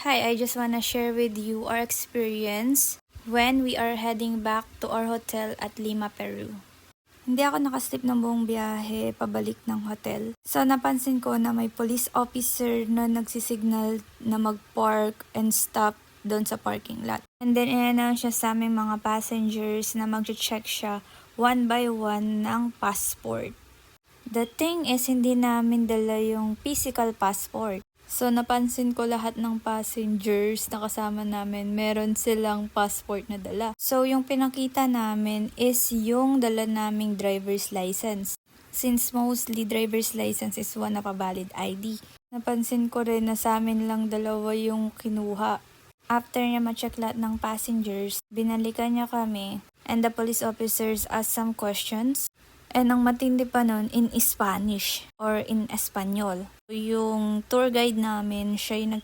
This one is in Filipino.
Hi, I just wanna share with you our experience when we are heading back to our hotel at Lima, Peru. Hindi ako nakasleep ng buong biyahe pabalik ng hotel. So napansin ko na may police officer na nagsisignal na mag-park and stop doon sa parking lot. And then in-announce siya sa aming mga passengers na mag-check siya one by one ng passport. The thing is, hindi namin dala yung physical passport. So, napansin ko lahat ng passengers na kasama namin, meron silang passport na dala. So, yung pinakita namin is yung dala naming driver's license. Since mostly driver's license is one of a valid ID. Napansin ko rin na sa amin lang dalawa yung kinuha. After niya ma-check lahat ng passengers, binalikan niya kami and the police officers asked some questions. And ang matindi pa nun, in Spanish or in Espanyol. Yung tour guide namin, siya yung